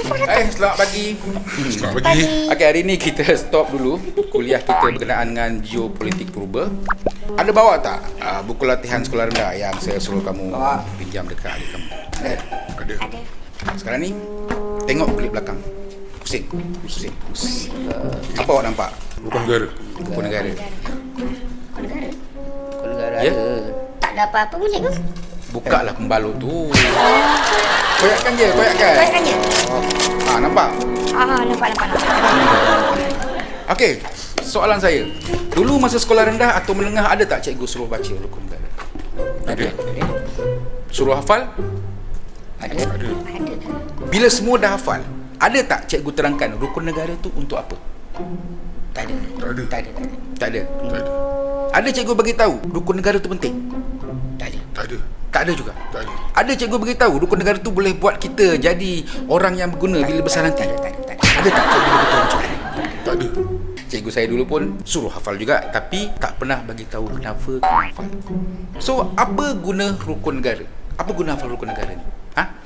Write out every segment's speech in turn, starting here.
Selamat pagi. Selamat pagi. Okey, hari ni kita stop dulu kuliah kita berkenaan dengan geopolitik purba. Ada bawa tak buku latihan sekolah rendah yang saya suruh kamu pinjam dekat adik kamu? Ada. Sekarang ni tengok klip belakang. Pusing. Apa awak nampak? Bukan negara. Buku negara. Negara Ya? ada. Tak ada apa-apa pun cikgu. Buka lah pembalut tu. Koyakkan je, koyakkan. Koyakkan je. Nampak? Nampak. Okey, soalan saya. Dulu masa sekolah rendah atau menengah ada tak cikgu suruh baca rukun negara? Ada. Suruh hafal? Ada. Ada. Bila semua dah hafal, ada tak cikgu terangkan rukun negara tu untuk apa? Tak ada. Tak ada. Tak ada. Tak ada. Tak ada. Ada cikgu bagi tahu rukun negara tu penting? Tak ada. Tak ada. Tak ada juga. Tak ada. Ada cikgu bagi tahu rukun negara tu boleh buat kita jadi orang yang berguna bila besar nanti? Tak ada. Ada tak cikgu bagi tahu macam tu? Tak ada. Cikgu saya dulu pun suruh hafal juga, tapi tak pernah bagi tahu kenapa kena hafal. So, apa guna rukun negara? Apa guna hafal rukun negara ni?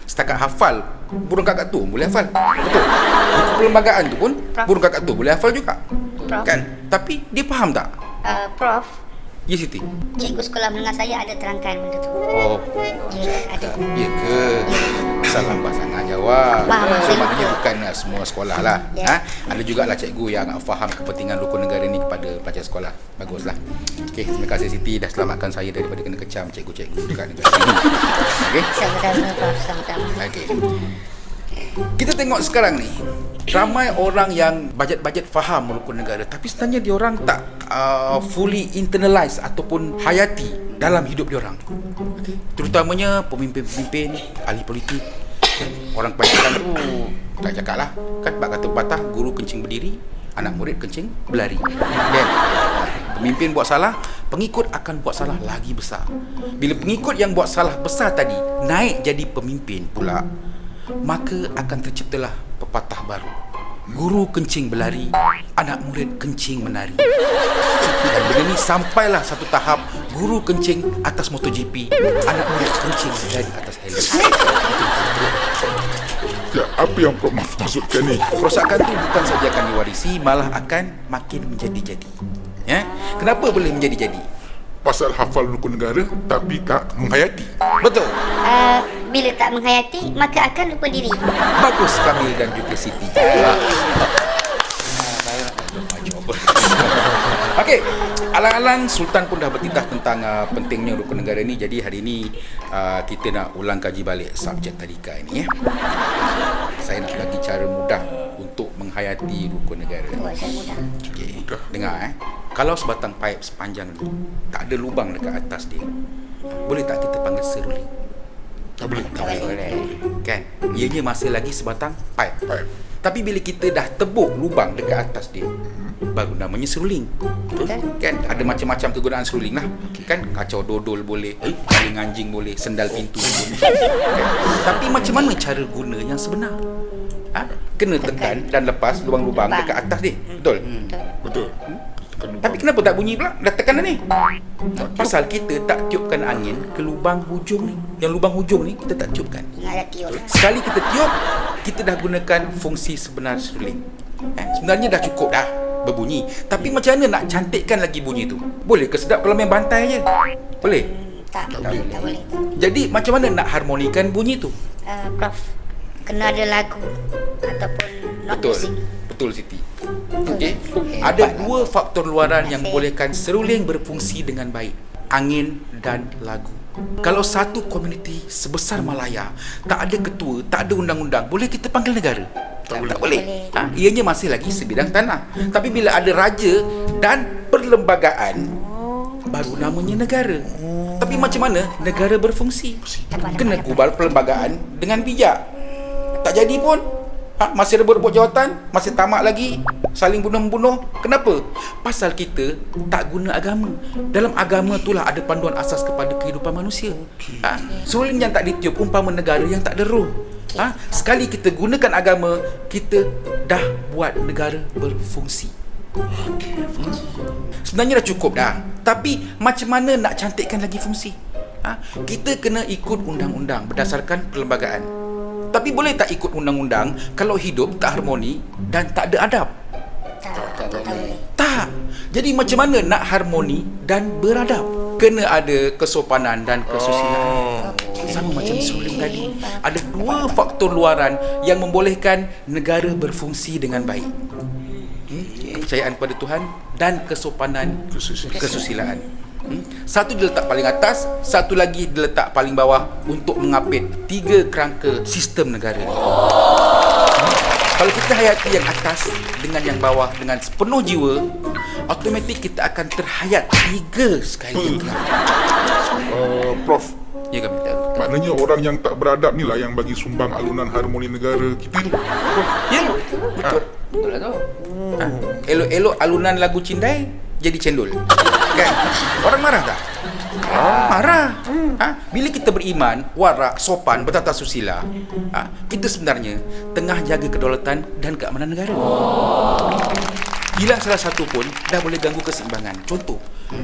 Setakat hafal, burung kakak tu boleh hafal. Betul. Buku perlembagaan tu pun burung kakak tu boleh hafal juga. Prof. Kan? Tapi dia faham tak? Prof, Ya Siti? cikgu sekolah menengah saya ada terangkan benda tu. Oh, Ya, ada. ya ke? Salah pasangan jawab. Faham, So saya maknanya betul. bukan semua sekolah lah. Ya. Ada jugalah cikgu yang faham kepentingan rukun negara ni kepada pelajar sekolah. Baguslah. Okey, terima kasih Siti dah selamatkan saya daripada kena kecam cikgu-cikgu dekat negara ini. Okey. Sama-sama, Prof. Sama-sama. Okey. Kita tengok sekarang ni, ramai orang yang bajet-bajet faham rukun negara, tapi sebenarnya diorang tak fully internalize ataupun hayati dalam hidup diorang. Okay. Terutamanya pemimpin-pemimpin, ahli politik. Orang kebanyakan tu tak cakap lah. Kan bak kata patah, guru kencing berdiri, anak murid kencing berlari. Dan pemimpin buat salah, pengikut akan buat salah lagi besar. Bila pengikut yang buat salah besar tadi naik jadi pemimpin pula, maka akan terciptalah pepatah baru. Guru kencing berlari, anak murid kencing menari. Dan benda ni sampailah satu tahap guru kencing atas MotoGP, anak murid kencing dari atas helm. Ya, apa yang Prof maksudkan ni? Kerosakan tu bukan saja akan diwarisi, malah akan makin menjadi-jadi. Ya? Kenapa boleh menjadi-jadi? Pasal hafal rukun negara tapi tak menghayati. Betul. Bila tak menghayati, maka akan lupa diri. Bagus Kamil dan juga Siti. Okey, alang-alang Sultan pun dah bertitah tentang pentingnya rukun negara ni. Jadi hari ni kita nak ulang kaji balik subjek tadika ini ya. Saya nak bagi cara mudah untuk menghayati rukun negara. Buat saya mudah. Okey, dengar Kalau sebatang paip sepanjang ni tak ada lubang dekat atas dia, boleh tak kita panggil seruling? Tak boleh. Tak boleh. Kan? Ianya masih lagi sebatang paip. Baik. Tapi bila kita dah tebuk lubang dekat atas dia, baru namanya seruling. Betul. Kan? Ada macam-macam kegunaan seruling lah. Kan? Kacau dodol boleh, paling anjing boleh, sendal pintu boleh. Kan? Tapi macam mana cara guna yang sebenar? Kena tekan dan lepas lubang-lubang dekat atas dia. Betul? Betul. Tapi kenapa tak bunyi pula? Dah tekan dah ni. Pasal kita tak tiupkan angin ke lubang hujung ni. Yang lubang hujung ni kita tak tiupkan. Ada tiup. Sekali kita tiup, kita dah gunakan fungsi sebenar seruling. Sebenarnya dah cukup dah berbunyi. Tapi macam mana nak cantikkan lagi bunyi tu? Boleh ke sedap kalau main bantai je? Boleh? Tak boleh. Jadi macam mana nak harmonikan bunyi tu? Prof, kena ada lagu ataupun not music. Betul Siti. Okey. Ada dua faktor luaran yang membolehkan seruling berfungsi dengan baik. Angin dan lagu. Kalau satu komuniti sebesar Malaya tak ada ketua, tak ada undang-undang, boleh kita panggil negara? Tak boleh. Ianya masih lagi sebidang tanah. Tapi bila ada raja dan perlembagaan, baru namanya negara. Tapi macam mana negara berfungsi? Kena kubal perlembagaan dengan bijak. Tak jadi pun, masih rebut-rebut jawatan, masih tamak lagi, saling bunuh-membunuh. Kenapa? Pasal kita tak guna agama. Dalam agama itulah ada panduan asas kepada kehidupan manusia. Seruling yang tak ditiup umpama negara yang tak ada roh. Sekali kita gunakan agama, kita dah buat negara berfungsi. Sebenarnya dah cukup dah. Tapi macam mana nak cantikkan lagi fungsi? Kita kena ikut undang-undang berdasarkan perlembagaan. Tapi boleh tak ikut undang-undang kalau hidup tak harmoni dan tak ada adab? Tak boleh. Tak. Jadi macam mana nak harmoni dan beradab? Kena ada kesopanan dan kesusilaan. Sama macam seruling tadi. Ada dua faktor luaran yang membolehkan negara berfungsi dengan baik. Kepercayaan pada Tuhan dan kesopanan kesusilaan. Satu diletak paling atas, satu lagi diletak paling bawah untuk mengapit tiga kerangka sistem negara. Kalau kita hayati yang atas dengan yang bawah dengan sepenuh jiwa, automatik kita akan terhayat tiga sekali. Prof, Ya kan? maknanya orang yang tak beradab ni lah yang bagi sumbang alunan harmoni negara kita tu. Ya, betul. Betul lah tu. Elok-elok alunan lagu Cindai jadi cendol. Kan? Orang marah tak? Marah. Bila kita beriman, warak, sopan, bertata susila, kita sebenarnya tengah jaga kedaulatan dan keamanan negara. Hilang salah satu pun dah boleh ganggu keseimbangan. Contoh,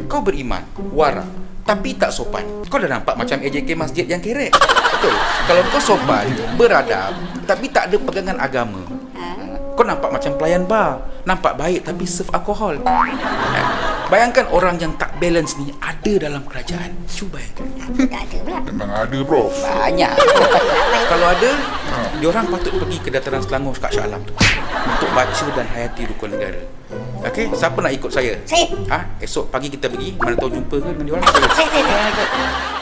kau beriman, warak, tapi tak sopan. Kau dah nampak macam AJK masjid yang kerek. Betul. Kalau kau sopan, beradab, tapi tak ada pegangan agama, kau nampak macam pelayan bar. Nampak baik tapi serve alkohol. Bayangkan orang yang tak balance ni ada dalam kerajaan. Cuba bayangkan. Tak ada pula. Memang ada, Prof. Banyak. Kalau ada, diorang patut pergi ke dataran Selangor kat Shah Alam tu untuk baca dan hayati rukun negara. Okey, siapa nak ikut saya? Saya. Esok pagi kita pergi. Mana tahu jumpa ke dengan diorang. Saya.